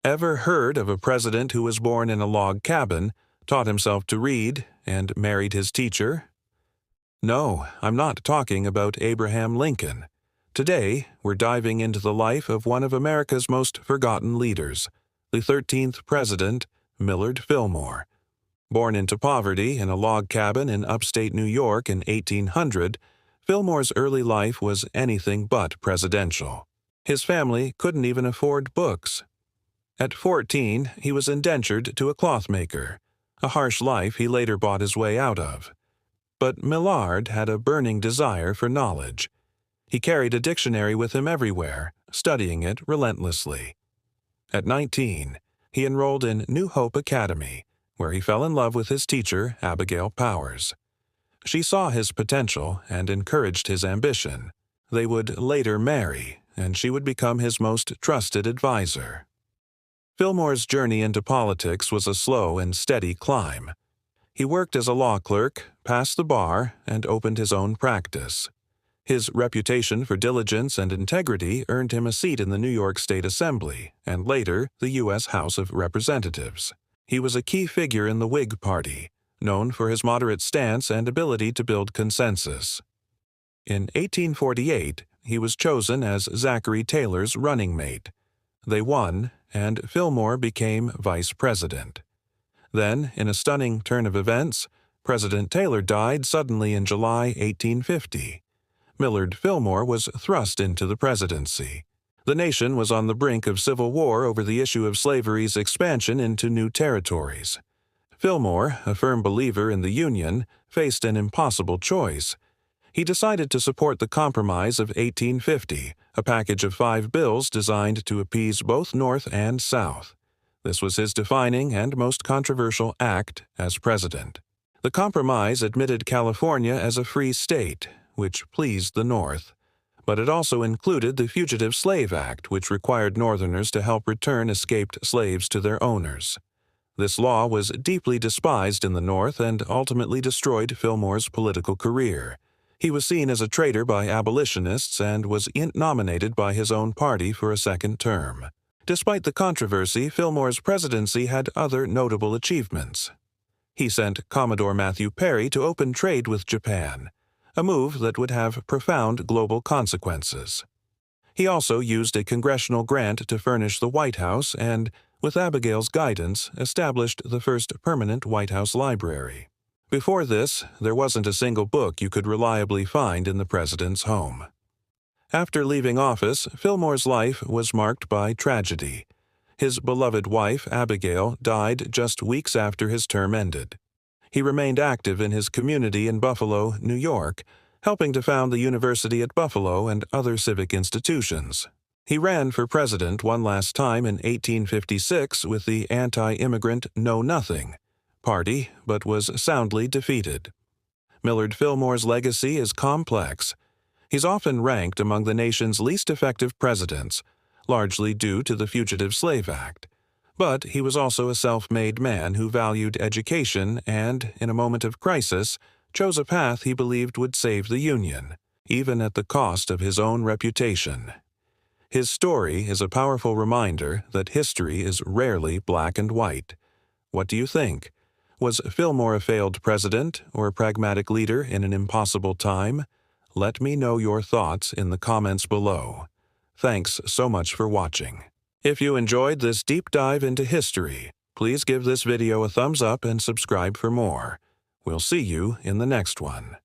Ever heard of a president who was born in a log cabin, taught himself to read, and married his teacher? No, I'm not talking about Abraham Lincoln. Today, we're diving into the life of one of America's most forgotten leaders, the 13th President, Millard Fillmore. Born into poverty in a log cabin in upstate New York in 1800, Fillmore's early life was anything but presidential. His family couldn't even afford books. At 14, he was indentured to a clothmaker, a harsh life he later bought his way out of. But Millard had a burning desire for knowledge. He carried a dictionary with him everywhere, studying it relentlessly. At 19, he enrolled in New Hope Academy, where he fell in love with his teacher, Abigail Powers. She saw his potential and encouraged his ambition. They would later marry, and she would become his most trusted advisor. Fillmore's journey into politics was a slow and steady climb. He worked as a law clerk, passed the bar, and opened his own practice. His reputation for diligence and integrity earned him a seat in the New York State Assembly and later the U.S. House of Representatives. He was a key figure in the Whig Party, known for his moderate stance and ability to build consensus. In 1848, he was chosen as Zachary Taylor's running mate. They won, and Fillmore became vice president. Then, in a stunning turn of events, President Taylor died suddenly in July 1850. Millard Fillmore was thrust into the presidency. The nation was on the brink of civil war over the issue of slavery's expansion into new territories. Fillmore, a firm believer in the Union, faced an impossible choice. He decided to support the Compromise of 1850, a package of 5 bills designed to appease both North and South. This was his defining and most controversial act as president. The Compromise admitted California as a free state, which pleased the North. But it also included the Fugitive Slave Act, which required Northerners to help return escaped slaves to their owners. This law was deeply despised in the North and ultimately destroyed Fillmore's political career. He was seen as a traitor by abolitionists and was nominated by his own party for a second term. Despite the controversy, Fillmore's presidency had other notable achievements. He sent Commodore Matthew Perry to open trade with Japan, a move that would have profound global consequences. He also used a congressional grant to furnish the White House and, with Abigail's guidance, established the first permanent White House library. Before this, there wasn't a single book you could reliably find in the president's home. After leaving office, Fillmore's life was marked by tragedy. His beloved wife, Abigail, died just weeks after his term ended. He remained active in his community in Buffalo, New York, helping to found the University at Buffalo and other civic institutions. He ran for president one last time in 1856 with the anti-immigrant Know Nothing party, but was soundly defeated. Millard Fillmore's legacy is complex. He's often ranked among the nation's least effective presidents, largely due to the Fugitive Slave Act. But he was also a self-made man who valued education and, in a moment of crisis, chose a path he believed would save the Union, even at the cost of his own reputation. His story is a powerful reminder that history is rarely black and white. What do you think? Was Fillmore a failed president or a pragmatic leader in an impossible time? Let me know your thoughts in the comments below. Thanks so much for watching. If you enjoyed this deep dive into history, please give this video a thumbs up and subscribe for more. We'll see you in the next one.